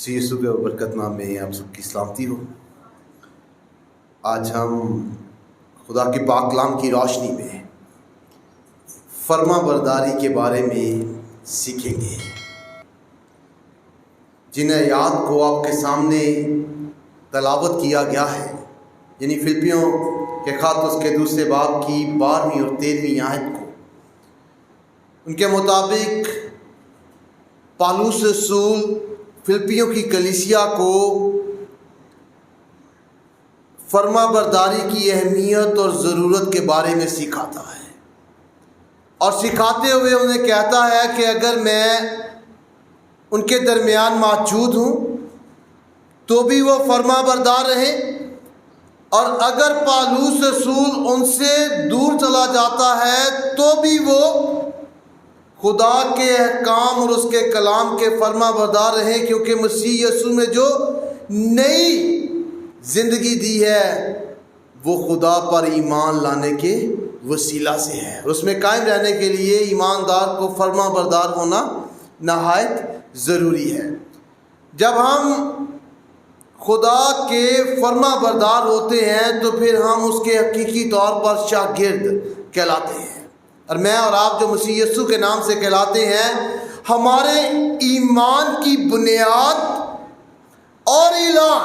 مسیح یسوع کے برکت نام میں آپ سب کی سلامتی ہو۔ آج ہم خدا کے پاک کلام کی روشنی میں فرما برداری کے بارے میں سیکھیں گے، جن آیات کو آپ کے سامنے تلاوت کیا گیا ہے، یعنی فلپیوں کے خط اس کے دوسرے باب کی 12ویں اور 13ویں آیت کو۔ ان کے مطابق پالوس رسول فلپیوں کی کلیسیا کو فرما برداری کی اہمیت اور ضرورت کے بارے میں سکھاتا ہے، اور سکھاتے ہوئے انہیں کہتا ہے کہ اگر میں ان کے درمیان موجود ہوں تو بھی وہ فرما بردار رہیں، اور اگر پالوس رسول ان سے دور چلا جاتا ہے تو بھی وہ خدا کے احکام اور اس کے کلام کے فرما بردار رہیں، کیونکہ مسیح یسوع میں جو نئی زندگی دی ہے وہ خدا پر ایمان لانے کے وسیلہ سے ہے، اور اس میں قائم رہنے کے لیے ایماندار کو فرما بردار ہونا نہایت ضروری ہے۔ جب ہم خدا کے فرما بردار ہوتے ہیں تو پھر ہم اس کے حقیقی طور پر شاگرد کہلاتے ہیں، اور میں اور آپ جو مسیح یسوع کے نام سے کہلاتے ہیں، ہمارے ایمان کی بنیاد اور اعلان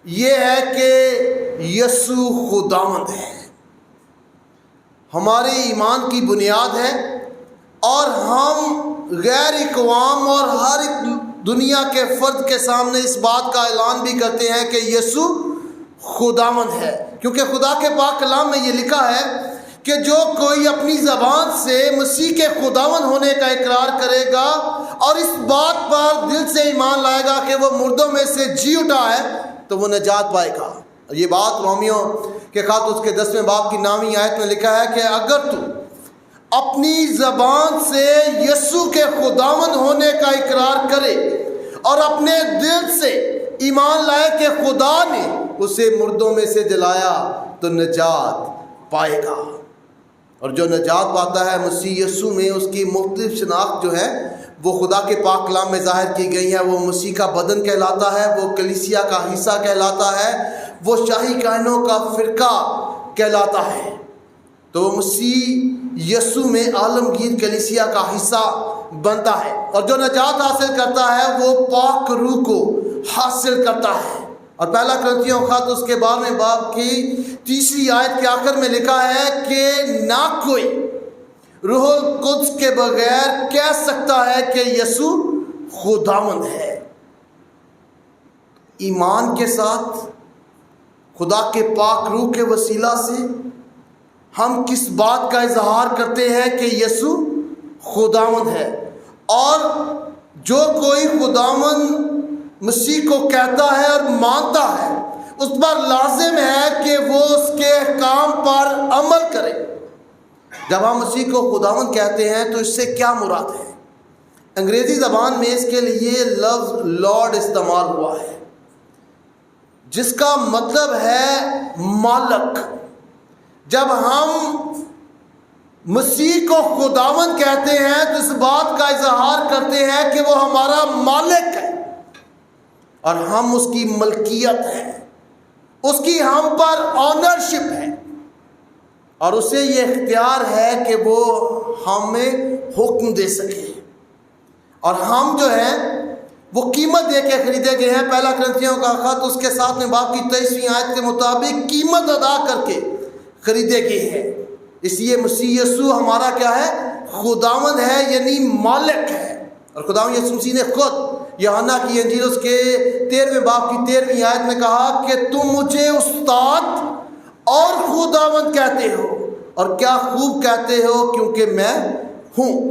یہ ہے کہ یسوع خداوند ہے۔ ہمارے ایمان کی بنیاد ہے، اور ہم غیر اقوام اور ہر ایک دنیا کے فرد کے سامنے اس بات کا اعلان بھی کرتے ہیں کہ یسوع خداوند ہے، کیونکہ خدا کے پاک کلام میں یہ لکھا ہے کہ جو کوئی اپنی زبان سے مسیح کے خداوند ہونے کا اقرار کرے گا اور اس بات پر دل سے ایمان لائے گا کہ وہ مردوں میں سے جی اٹھا ہے تو وہ نجات پائے گا۔ اور یہ بات رومیوں کے خط اس کے 10ویں باب کی 9ویں آیت میں لکھا ہے کہ اگر تو اپنی زبان سے یسوع کے خداوند ہونے کا اقرار کرے اور اپنے دل سے ایمان لائے کہ خدا نے اسے مردوں میں سے جلایا تو نجات پائے گا۔ اور جو نجات پاتا ہے مسیح یسوع میں، اس کی مختلف شناخت جو ہے وہ خدا کے پاک کلام میں ظاہر کی گئی ہے۔ وہ مسیح کا بدن کہلاتا ہے، وہ کلیسیا کا حصہ کہلاتا ہے، وہ شاہی کائنوں کا فرقہ کہلاتا ہے۔ تو مسیح یسوع میں عالمگیر کلیسیا کا حصہ بنتا ہے، اور جو نجات حاصل کرتا ہے وہ پاک روح کو حاصل کرتا ہے۔ اور پہلا کرنتھیوں خط اس کے 12ویں باب کی 3 آیت کے آخر میں لکھا ہے کہ نہ کوئی روح القدس کے بغیر کہہ سکتا ہے کہ یسوع خداوند ہے۔ ایمان کے ساتھ خدا کے پاک روح کے وسیلہ سے ہم کس بات کا اظہار کرتے ہیں کہ یسوع خداوند ہے، اور جو کوئی خداوند مسیح کو کہتا ہے اور مانتا ہے اس پر لازم ہے کہ وہ اس کے احکام پر عمل کرے۔ جب ہم مسیح کو خداوند کہتے ہیں تو اس سے کیا مراد ہے؟ انگریزی زبان میں اس کے لیے لفظ لارڈ استعمال ہوا ہے، جس کا مطلب ہے مالک۔ جب ہم مسیح کو خداوند کہتے ہیں تو اس بات کا اظہار کرتے ہیں کہ وہ ہمارا مالک ہے، اور ہم اس کی ملکیت ہے، اس کی ہم پر آنرشپ ہے، اور اسے یہ اختیار ہے کہ وہ ہمیں حکم دے سکے، اور ہم جو ہیں وہ قیمت دے کے خریدے گئے ہیں۔ پہلا کرنتھیوں کا خط اس کے 7ویں باب کی 23ویں آیت کے مطابق قیمت ادا کر کے خریدے گئے ہیں۔ اس لیے مسیح یسوع ہمارا کیا ہے؟ خداوند ہے، یعنی مالک ہے۔ اور خداوند یسوع مسیح نے خود یوحنا کی انجیل اس کے 13ویں باب کی 13ویں آیت میں کہا کہ تم مجھے استاد اور خداوند کہتے ہو، اور کیا خوب کہتے ہو کیونکہ میں ہوں۔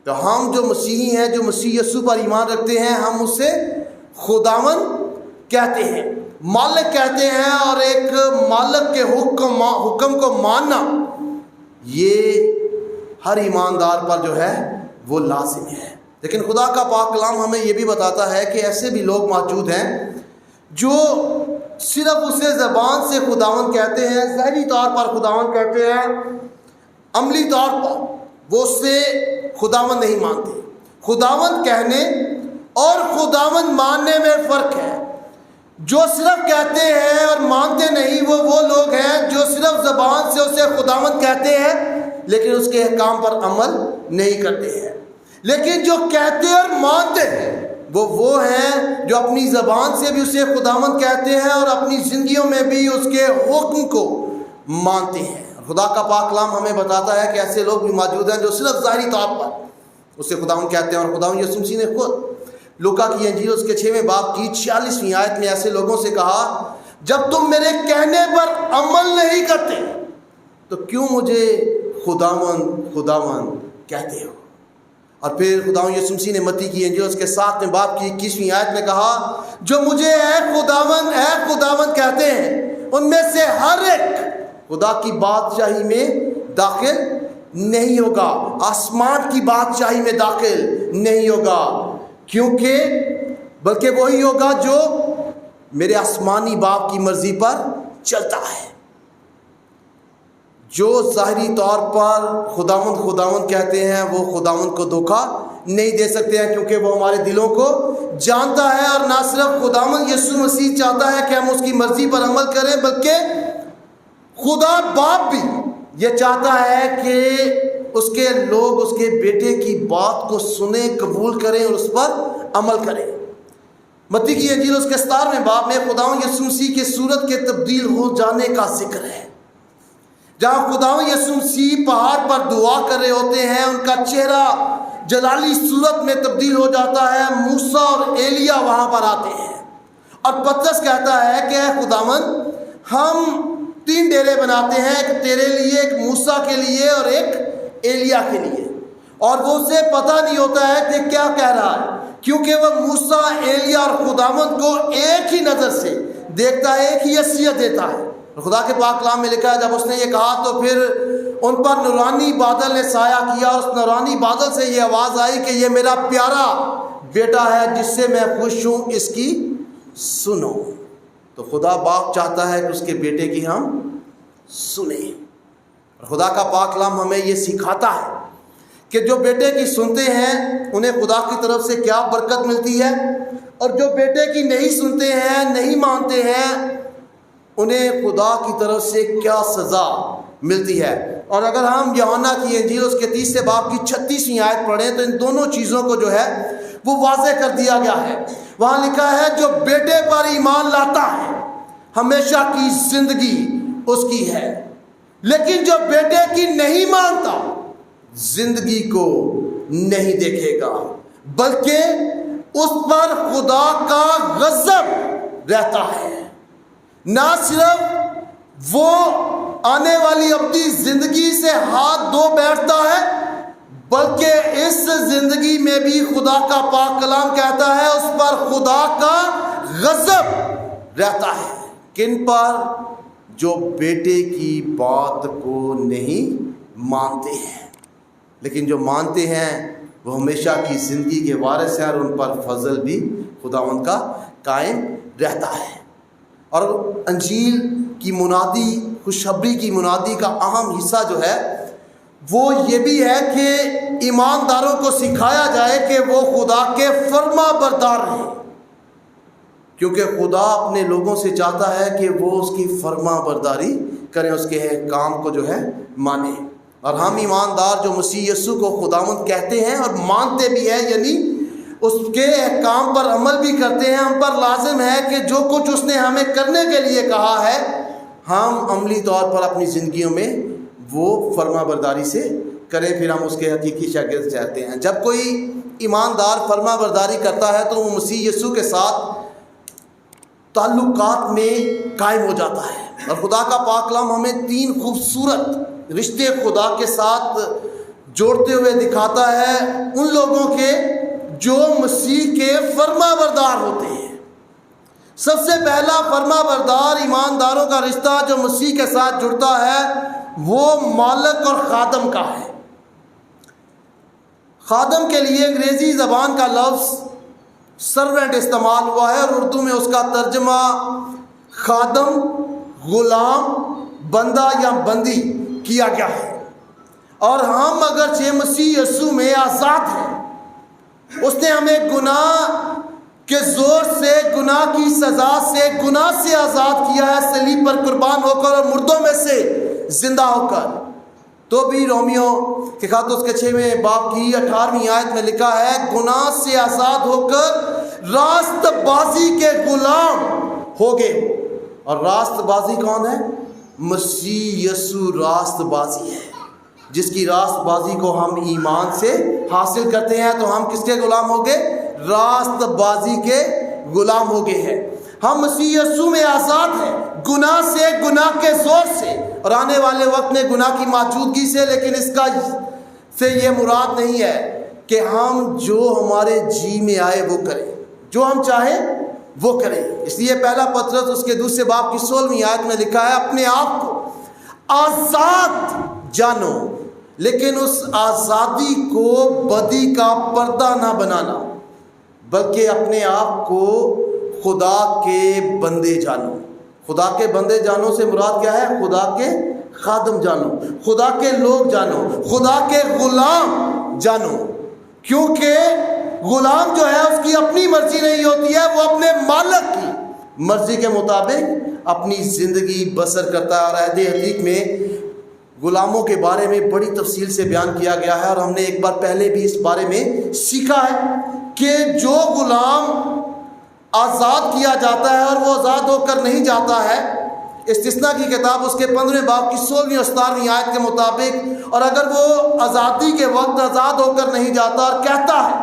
تو ہم جو مسیحی ہیں، جو مسیح یسوع پر ایمان رکھتے ہیں، ہم اسے خداوند کہتے ہیں، مالک کہتے ہیں، اور ایک مالک کے حکم کو ماننا یہ ہر ایماندار پر جو ہے وہ لازم ہے۔ لیکن خدا کا پاک کلام ہمیں یہ بھی بتاتا ہے کہ ایسے بھی لوگ موجود ہیں جو صرف اسے زبان سے خداوند کہتے ہیں، ظاہری طور پر خداوند کہتے ہیں، عملی طور پر وہ اسے خداوند نہیں مانتے۔ خداوند کہنے اور خداوند ماننے میں فرق ہے۔ جو صرف کہتے ہیں اور مانتے نہیں وہ لوگ ہیں جو صرف زبان سے اسے خداوند کہتے ہیں لیکن اس کے احکام پر عمل نہیں کرتے ہیں۔ لیکن جو کہتے اور مانتے ہیں وہ ہیں جو اپنی زبان سے بھی اسے خداوند کہتے ہیں اور اپنی زندگیوں میں بھی اس کے حکم کو مانتے ہیں۔ خدا کا پاک کلام ہمیں بتاتا ہے کہ ایسے لوگ بھی موجود ہیں جو صرف ظاہری طور پر اسے خداوند کہتے ہیں، اور خداوند یسوع مسیح نے خود لوکا کی انجیل اس کے 6ویں باب کی 46ویں آیت میں ایسے لوگوں سے کہا، جب تم میرے کہنے پر عمل نہیں کرتے تو کیوں مجھے خداوند خداوند کہتے ہو؟ اور پھر خداوند یسوع مسیح نے متی کی انجیل اس کے 7ویں باب کی 21ویں آیت میں کہا، جو مجھے اے خداوند کہتے ہیں ان میں سے ہر ایک خدا کی بادشاہی میں داخل نہیں ہوگا، آسمان کی بادشاہی میں داخل نہیں ہوگا، بلکہ وہی ہوگا جو میرے آسمانی باپ کی مرضی پر چلتا ہے۔ جو ظاہری طور پر خداوند کہتے ہیں وہ خداوند کو دھوکہ نہیں دے سکتے ہیں، کیونکہ وہ ہمارے دلوں کو جانتا ہے۔ اور نہ صرف خداوند یسوع مسیح چاہتا ہے کہ ہم اس کی مرضی پر عمل کریں، بلکہ خدا باپ بھی یہ چاہتا ہے کہ اس کے لوگ اس کے بیٹے کی بات کو سنیں، قبول کریں اور اس پر عمل کریں۔ متی کی انجیل اس کے 17ویں باب میں خداوند یسوع مسیح کی صورت کے تبدیل ہو جانے کا ذکر ہے، جہاں خداوند یسوع مسیح پہاڑ پر دعا کر رہے ہوتے ہیں، ان کا چہرہ جلالی صورت میں تبدیل ہو جاتا ہے، موسیٰ اور ایلیا وہاں پر آتے ہیں، اور پطرس کہتا ہے کہ اے خداوند ہم 3 ڈیرے بناتے ہیں، ایک تیرے لیے، ایک موسیٰ کے لیے اور ایک ایلیا کے لیے۔ اور وہ اسے پتہ نہیں ہوتا ہے کہ کیا کہہ رہا ہے، کیونکہ وہ موسیٰ، ایلیا اور خداوند کو ایک ہی نظر سے دیکھتا ہے، ایک ہی حیثیت دیتا ہے۔ خدا کے پاک کلام میں لکھا ہے جب اس نے یہ کہا تو پھر ان پر نورانی بادل نے سایہ کیا، اور اس نورانی بادل سے یہ آواز آئی کہ یہ میرا پیارا بیٹا ہے جس سے میں خوش ہوں، اس کی سنو۔ تو خدا باپ چاہتا ہے کہ اس کے بیٹے کی ہم سنیں، اور خدا کا پاک کلام ہمیں یہ سکھاتا ہے کہ جو بیٹے کی سنتے ہیں انہیں خدا کی طرف سے کیا برکت ملتی ہے، اور جو بیٹے کی نہیں سنتے ہیں، نہیں مانتے ہیں، انہیں خدا کی طرف سے کیا سزا ملتی ہے۔ اور اگر ہم یوحنا کی انجیل اس کے 30 باب کی 36ویں آیت پڑھیں تو ان دونوں چیزوں کو جو ہے وہ واضح کر دیا گیا ہے۔ وہاں لکھا ہے جو بیٹے پر ایمان لاتا ہے ہمیشہ کی زندگی اس کی ہے، لیکن جو بیٹے کی نہیں مانتا زندگی کو نہیں دیکھے گا، بلکہ اس پر خدا کا غضب رہتا ہے۔ نہ صرف وہ آنے والی اپنی زندگی سے ہاتھ دھو بیٹھتا ہے، بلکہ اس زندگی میں بھی خدا کا پاک کلام کہتا ہے اس پر خدا کا غضب رہتا ہے۔ کن پر؟ جو بیٹے کی بات کو نہیں مانتے ہیں، لیکن جو مانتے ہیں وہ ہمیشہ کی زندگی کے وارث ہیں، اور ان پر فضل بھی خداوند کا قائم رہتا ہے۔ اور انجیل کی منادی، خوشخبری کی منادی کا اہم حصہ جو ہے وہ یہ بھی ہے کہ ایمانداروں کو سکھایا جائے کہ وہ خدا کے فرما بردار رہیں، کیونکہ خدا اپنے لوگوں سے چاہتا ہے کہ وہ اس کی فرما برداری کریں، اس کے کام کو جو ہے مانیں۔ اور ہم ایماندار جو مسیح یسوع کو خداوند کہتے ہیں اور مانتے بھی ہیں، یعنی اس کے احکام پر عمل بھی کرتے ہیں، ہم پر لازم ہے کہ جو کچھ اس نے ہمیں کرنے کے لیے کہا ہے ہم عملی طور پر اپنی زندگیوں میں وہ فرما برداری سے کریں، پھر ہم اس کے حقیقی شاگرد کہتے ہیں۔ جب کوئی ایماندار فرما برداری کرتا ہے تو وہ مسیح یسوع کے ساتھ تعلقات میں قائم ہو جاتا ہے۔ اور خدا کا پاک کلام ہمیں 3 خوبصورت رشتے خدا کے ساتھ جوڑتے ہوئے دکھاتا ہے ان لوگوں کے جو مسیح کے فرما بردار ہوتے ہیں۔ سب سے پہلا فرما بردار ایمانداروں کا رشتہ جو مسیح کے ساتھ جڑتا ہے وہ مالک اور خادم کا ہے۔ خادم کے لیے انگریزی زبان کا لفظ سرونٹ استعمال ہوا ہے، اور اردو میں اس کا ترجمہ خادم، غلام، بندہ یا بندی کیا گیا ہے۔ اور ہم اگرچہ مسیح یسوع میں آزاد ہیں، اس نے ہمیں گناہ کہ زور سے گناہ کی سزا سے گناہ سے آزاد کیا ہے صلیب پر قربان ہو کر اور مردوں میں سے زندہ ہو کر، تو بھی رومیو کے خط اس کے 6ویں باب کی 18ویں آیت میں لکھا ہے گناہ سے آزاد ہو کر راست بازی کے غلام ہو گئے۔ اور راست بازی کون ہے؟ مسیح یسوع راست بازی ہے، جس کی راست بازی کو ہم ایمان سے حاصل کرتے ہیں۔ تو ہم کس کے غلام ہو گئے؟ راست بازی کے غلام ہو گئے ہیں۔ ہم مسیح یسوع میں آزاد ہیں، گناہ سے، گناہ کے زور سے اور آنے والے وقت میں گناہ کی موجودگی سے۔ لیکن اس کا سے یہ مراد نہیں ہے کہ ہم جو ہمارے جی میں آئے وہ کریں، جو ہم چاہیں وہ کریں۔ اس لیے پہلا پطرس اس کے 2 باب کی 16ویں آیت میں لکھا ہے اپنے آپ کو آزاد جانو، لیکن اس آزادی کو بدی کا پردہ نہ بنانا، بلکہ اپنے آپ کو خدا کے بندے جانو۔ خدا کے بندے جانو سے مراد کیا ہے؟ خدا کے خادم جانو، خدا کے لوگ جانو، خدا کے غلام جانو۔ کیونکہ غلام جو ہے اس کی اپنی مرضی نہیں ہوتی ہے، وہ اپنے مالک کی مرضی کے مطابق اپنی زندگی بسر کرتا ہے۔ اور عہد عتیق میں غلاموں کے بارے میں بڑی تفصیل سے بیان کیا گیا ہے، اور ہم نے ایک بار پہلے بھی اس بارے میں سیکھا ہے کہ جو غلام آزاد کیا جاتا ہے اور وہ آزاد ہو کر نہیں جاتا ہے، استثناء کی کتاب اس کے 15ویں باب کی 16ویں اور 17ویں آیت کے مطابق، اور اگر وہ آزادی کے وقت آزاد ہو کر نہیں جاتا اور کہتا ہے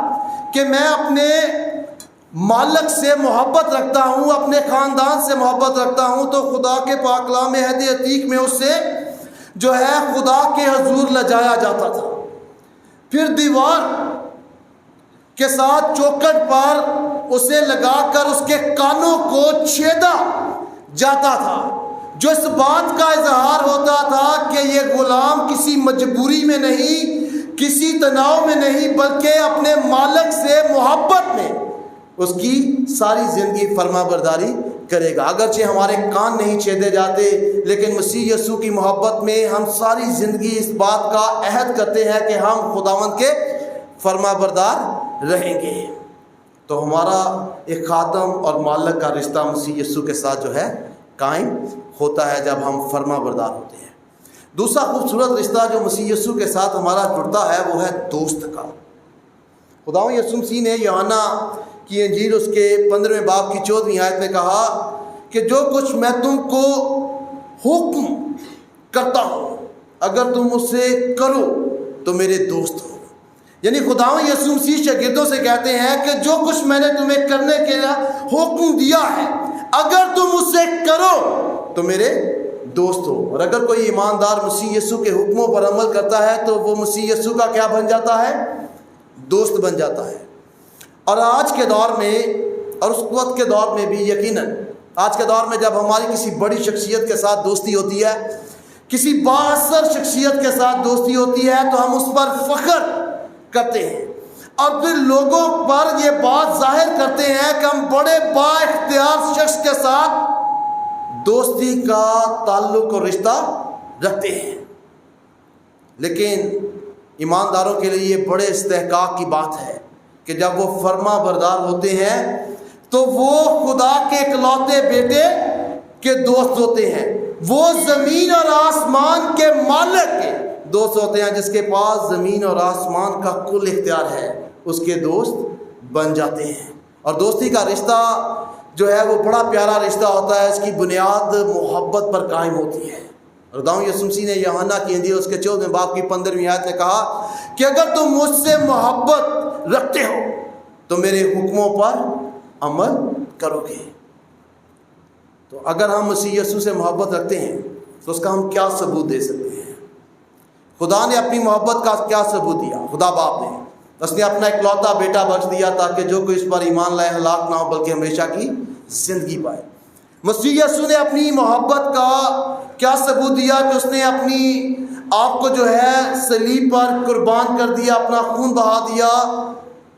کہ میں اپنے مالک سے محبت رکھتا ہوں، اپنے خاندان سے محبت رکھتا ہوں، تو خدا کے پاک کلام میں عہد عتیق میں اس سے جو ہے خدا کے حضور لجایا جاتا تھا۔ پھر دیوار کے ساتھ چوکھٹ پر اسے لگا کر اس کے کانوں کو چھیدا جاتا تھا، جو اس بات کا اظہار ہوتا تھا کہ یہ غلام کسی مجبوری میں نہیں، کسی تناؤ میں نہیں، بلکہ اپنے مالک سے محبت میں اس کی ساری زندگی فرما برداری کرے گا۔ اگرچہ ہمارے کان نہیں چھیدے جاتے، لیکن مسیح یسوع کی محبت میں ہم ساری زندگی اس بات کا عہد کرتے ہیں کہ ہم خداوند کے فرما بردار رہیں گے۔ تو ہمارا ایک خادم اور مالک کا رشتہ مسیح یسوع کے ساتھ جو ہے قائم ہوتا ہے جب ہم فرما بردار ہوتے ہیں۔ دوسرا خوبصورت رشتہ جو مسیح یسوع کے ساتھ ہمارا جڑتا ہے وہ ہے دوست کا۔ خداوند یسوع مسیح نے یوحنا کی انجیل اس کے 15ویں باب کی 14ویں آیت میں کہا کہ جو کچھ میں تم کو حکم کرتا ہوں اگر تم اسے کرو تو میرے دوست ہو۔ یعنی خداوند یسوع مسیح شاگردوں سے کہتے ہیں کہ جو کچھ میں نے تمہیں کرنے کے لیے حکم دیا ہے اگر تم اسے کرو تو میرے دوست ہو۔ اور اگر کوئی ایماندار مسیح یسوع کے حکموں پر عمل کرتا ہے تو وہ مسیح یسوع کا کیا بن جاتا ہے؟ دوست بن جاتا ہے۔ اور آج کے دور میں اور اس وقت کے دور میں بھی یقیناً آج کے دور میں جب ہماری کسی بڑی شخصیت کے ساتھ دوستی ہوتی ہے، کسی بااثر شخصیت کے ساتھ دوستی ہوتی ہے، تو ہم اس پر فخر کرتے ہیں اور پھر لوگوں پر یہ بات ظاہر کرتے ہیں کہ ہم بڑے با اختیار شخص کے ساتھ دوستی کا تعلق اور رشتہ رکھتے ہیں۔ لیکن ایمانداروں کے لیے یہ بڑے استحقاق کی بات ہے کہ جب وہ فرما بردار ہوتے ہیں تو وہ خدا کے اکلوتے بیٹے کے دوست ہوتے ہیں، وہ زمین اور آسمان کے مالک کے دوست ہوتے ہیں۔ جس کے پاس زمین اور آسمان کا کل اختیار ہے اس کے دوست بن جاتے ہیں۔ اور دوستی کا رشتہ جو ہے وہ بڑا پیارا رشتہ ہوتا ہے، اس کی بنیاد محبت پر قائم ہوتی ہے۔ اور خداوند یسوع مسیح نے یوحنا کی انجیل اس کے 14ویں باب کی 15ویں آیت میں کہا کہ اگر تم مجھ سے محبت رکھتے ہو تو میرے حکموں پر عمل کرو گے۔ تو اگر ہم مسیح یسوع سے محبت رکھتے ہیں تو اس کا ہم کیا ثبوت دے سکتے ہیں؟ خدا نے اپنی محبت کا کیا ثبوت دیا؟ خدا باپ نے اس نے اپنا اکلوتا بیٹا بخش دیا تاکہ جو کوئی اس پر ایمان لائے ہلاک نہ ہو بلکہ ہمیشہ کی زندگی پائے۔ مسیح یسوع نے اپنی محبت کا کیا ثبوت دیا کہ اس نے اپنی آپ کو جو ہے صلیب پر قربان کر دیا، اپنا خون بہا دیا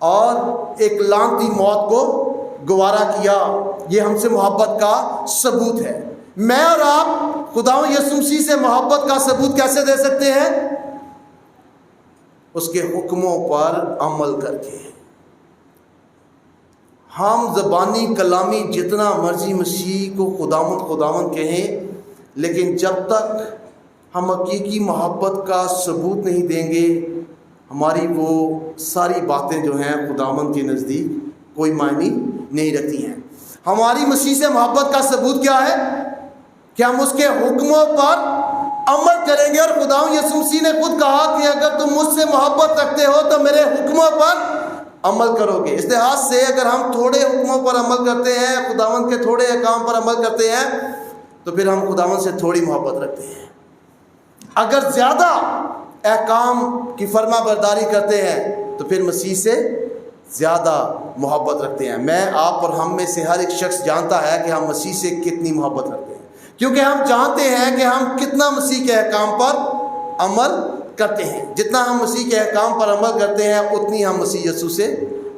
اور ایک لعنتی موت کو گوارا کیا۔ یہ ہم سے محبت کا ثبوت ہے۔ میں اور آپ خداوند یسوع مسیح سے محبت کا ثبوت کیسے دے سکتے ہیں؟ اس کے حکموں پر عمل کر کے۔ ہم زبانی کلامی جتنا مرضی مسیح کو خداوند خداوند کہیں، لیکن جب تک ہم حقیقی محبت کا ثبوت نہیں دیں گے، ہماری وہ ساری باتیں جو ہیں خداوند کے نزدیک کوئی معنی نہیں رکھتی ہیں۔ ہماری مسیح سے محبت کا ثبوت کیا ہے؟ کہ ہم اس کے حکموں پر عمل کریں گے، اور خداوند یسوع مسیح نے خود کہا کہ اگر تم مجھ سے محبت رکھتے ہو تو میرے حکموں پر عمل کرو گے۔ اس لحاظ سے اگر ہم تھوڑے حکموں پر عمل کرتے ہیں، خداوند کے تھوڑے احکام پر عمل کرتے ہیں، تو پھر ہم خداوند سے تھوڑی محبت رکھتے ہیں۔ اگر زیادہ احکام کی فرما برداری کرتے ہیں تو پھر مسیح سے زیادہ محبت رکھتے ہیں۔ میں، آپ اور ہم میں سے ہر ایک شخص جانتا ہے کہ ہم مسیح سے کتنی محبت رکھتے ہیں، کیونکہ ہم جانتے ہیں کہ ہم کتنا مسیح کے احکام پر عمل کرتے ہیں۔ جتنا ہم مسیح کے احکام پر عمل کرتے ہیں اتنی ہم مسیح یسوع سے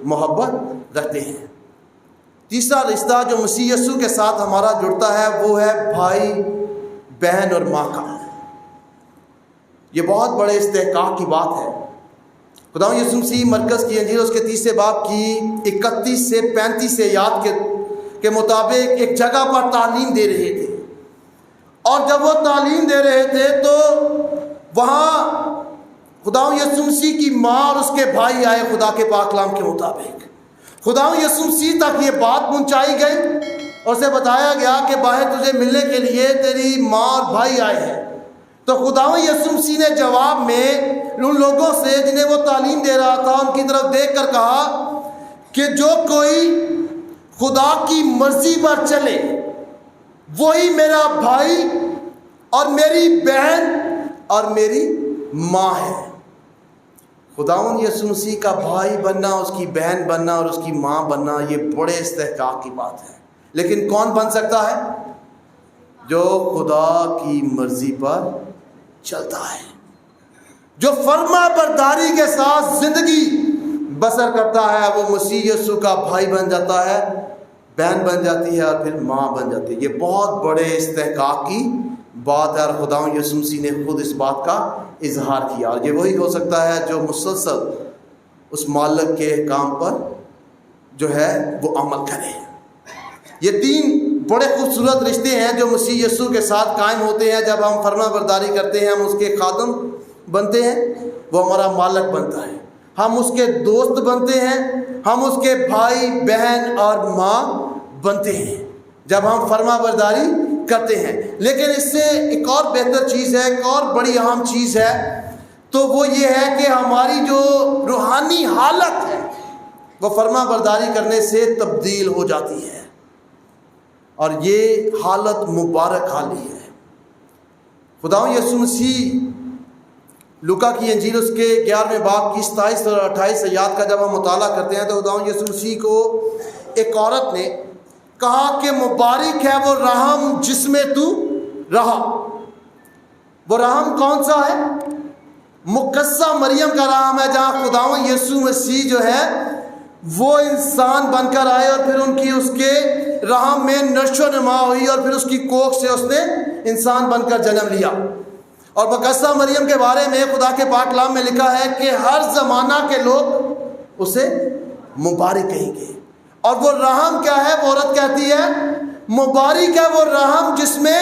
محبت رکھتے ہیں۔ تیسرا رشتہ جو مسیح یسوع کے ساتھ ہمارا جڑتا ہے وہ ہے بھائی بہن اور ماں کا۔ یہ بہت بڑے استحقاق کی بات ہے۔ خداوند یسوع مسیح مرکز کی انجیل اس کے 30 باب کی 31 سے 35 آیات کے مطابق ایک جگہ پر تعلیم دے رہے تھے، اور جب وہ تعلیم دے رہے تھے تو وہاں خداوند یسوع مسیح کی ماں اور اس کے بھائی آئے۔ خدا کے پاک کلام کے مطابق خداوند یسوع مسیح تک یہ بات پہنچائی گئی اور اسے بتایا گیا کہ باہر تجھے ملنے کے لیے تیری ماں اور بھائی آئے ہیں۔ تو خداوند یسوع مسیح نے جواب میں ان لوگوں سے جنہیں وہ تعلیم دے رہا تھا ان کی طرف دیکھ کر کہا کہ جو کوئی خدا کی مرضی پر چلے وہی میرا بھائی اور میری بہن اور میری ماں ہے۔ خداوند یسوع مسیح کا بھائی بننا، اس کی بہن بننا اور اس کی ماں بننا یہ بڑے استحقاق کی بات ہے، لیکن کون بن سکتا ہے؟ جو خدا کی مرضی پر چلتا ہے، جو فرما برداری کے ساتھ زندگی بسر کرتا ہے، وہ مسیح یسوع کا بھائی بن جاتا ہے، بہن بن جاتی ہے اور پھر ماں بن جاتی ہے۔ یہ بہت بڑے استحقاق کی بات ہے، اور خداوند یسوع مسیح نے خود اس بات کا اظہار کیا، اور یہ وہی ہو سکتا ہے جو مسلسل اس مالک کے احکام پر جو ہے وہ عمل کرے۔ یہ 3 بڑے خوبصورت رشتے ہیں جو مسیح یسوع کے ساتھ قائم ہوتے ہیں۔ جب ہم فرما برداری کرتے ہیں، ہم اس کے خادم بنتے ہیں، وہ ہمارا مالک بنتا ہے، ہم اس کے دوست بنتے ہیں، ہم اس کے بھائی بہن اور ماں بنتے ہیں جب ہم فرما برداری کرتے ہیں۔ لیکن اس سے ایک اور بہتر چیز ہے، ایک اور بڑی اہم چیز ہے، تو وہ یہ ہے کہ ہماری جو روحانی حالت ہے وہ فرما برداری کرنے سے تبدیل ہو جاتی ہے، اور یہ حالت مبارک حالی ہے۔ خداوند یسوع مسیح لوکا کی انجیل اس کے 11ویں باب کی 27 اور 28 آیات کا جب ہم مطالعہ کرتے ہیں تو خداوند یسوع مسیح کو ایک عورت نے کہا کہ مبارک ہے وہ رحم جس میں تو رہا۔ وہ رحم کون سا ہے؟ مقدسہ مریم کا رحم ہے، جہاں خداوند یسوع مسیح جو ہے وہ انسان بن کر آئے اور پھر ان کی اس کے رحم میں نشو و نما ہوئی، اور پھر اس کی کوکھ سے اس نے انسان بن کر جنم لیا۔ اور مقدسہ مریم کے بارے میں خدا کے پاک کلام میں لکھا ہے کہ ہر زمانہ کے لوگ اسے مبارک کہیں گے۔ اور وہ رحم کیا ہے؟ وہ عورت کہتی ہے مبارک ہے وہ رحم جس میں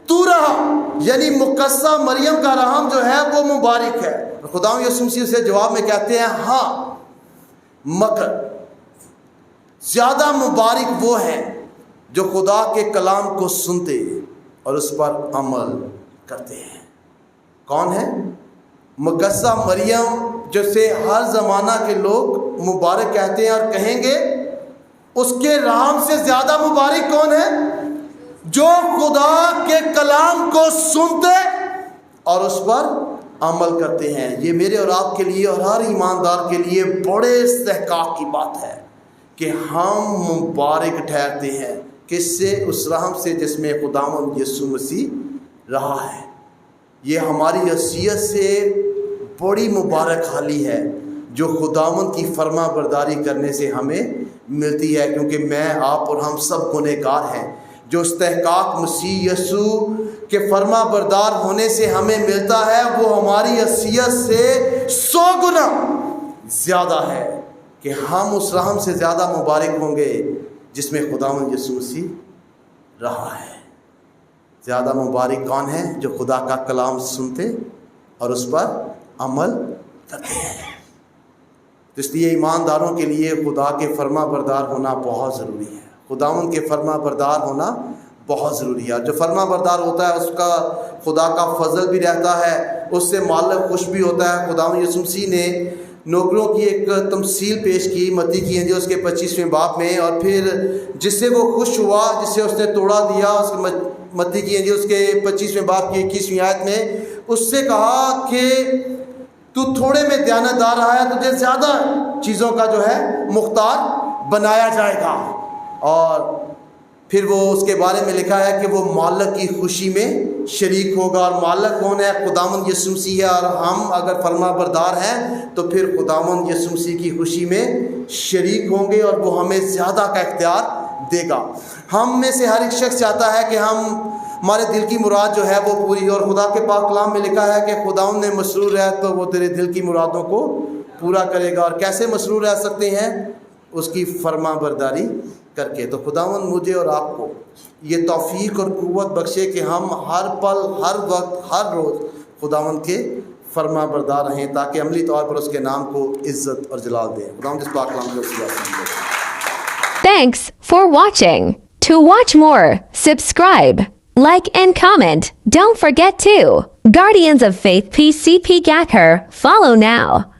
تو رہا، یعنی مقدسہ مریم کا رحم جو ہے وہ مبارک ہے۔ خداوند یسوع مسیح اسے جواب میں کہتے ہیں ہاں، مگر زیادہ مبارک وہ ہیں جو خدا کے کلام کو سنتے اور اس پر عمل کرتے ہیں۔ کون ہے؟ مقدسہ مریم جسے ہر زمانہ کے لوگ مبارک کہتے ہیں اور کہیں گے، اس کے رحم سے زیادہ مبارک کون ہے؟ جو خدا کے کلام کو سنتے اور اس پر عمل کرتے ہیں۔ یہ میرے اور آپ کے لیے اور ہر ایماندار کے لیے بڑے استحقاق کی بات ہے کہ ہم مبارک ٹھہرتے ہیں، کس سے؟ اس رحم سے جس میں خداوند یسوع مسیح رہا ہے۔ یہ ہماری حیثیت سے بڑی مبارک حالی ہے جو خداوند کی فرما برداری کرنے سے ہمیں ملتی ہے، کیونکہ میں، آپ اور ہم سب گنہگار ہیں۔ جو استحقاق مسیح یسوع کے فرما بردار ہونے سے ہمیں ملتا ہے وہ ہماری حیثیت سے 100 گنا زیادہ ہے۔ کہ ہم اس رحم سے زیادہ مبارک ہوں گے جس میں خداوند یسوع مسیح رہا ہے۔ زیادہ مبارک کون ہے؟ جو خدا کا کلام سنتے اور اس پر عمل کرتے ہیں۔ تو اس لیے ایمانداروں کے لیے خدا کے فرما بردار ہونا بہت ضروری ہے، خداوند کے فرما بردار ہونا بہت ضروری ہے۔ اور جو فرما بردار ہوتا ہے اس کا خدا کا فضل بھی رہتا ہے، اس سے مالک خوش بھی ہوتا ہے۔ خداوند یسوع مسیح نے نوکروں کی ایک تمثیل پیش کی متی کی انجیل اس کے 25ویں باب میں، اور پھر جس سے وہ خوش ہوا، جس سے اس نے توڑا دیا، اس کے متی کی انجیل اس کے 25ویں باب کی 21ویں آیت میں اس سے کہا کہ تو تھوڑے میں دیانتدار رہا ہے، تجھے زیادہ چیزوں کا جو ہے مختار بنایا جائے گا۔ اور پھر وہ اس کے بارے میں لکھا ہے کہ وہ مالک کی خوشی میں شریک ہوگا۔ اور مالک کون ہے؟ خداوند یسوع مسیح ہے، اور ہم اگر فرما بردار ہیں تو پھر خداوند یسوع مسیح کی خوشی میں شریک ہوں گے، اور وہ ہمیں زیادہ کا اختیار دے گا۔ ہم میں سے ہر ایک شخص چاہتا ہے کہ ہمارے دل کی مراد جو ہے وہ پوری ہو، اور خدا کے پاک کلام میں لکھا ہے کہ خداوند نے مسرور رہ تو وہ تیرے دل کی مرادوں کو پورا کرے گا۔ اور کیسے مسرور رہ سکتے ہیں؟ اس کی فرما برداری کر کے۔ تو خداوند مجھے اور آپ کو یہ توفیق اور قوت بخشے کہ ہم ہر پل، ہر وقت، ہر روز خداوند کے فرما بردار رہیں، تاکہ عملی طور پر اس کے نام کو عزت اور جلال دیں۔ خداوند اس پاک کلام کو Thanks for watching. To watch more, subscribe, like and comment. Don't forget to Guardians of Faith PCP Gacker. Follow now.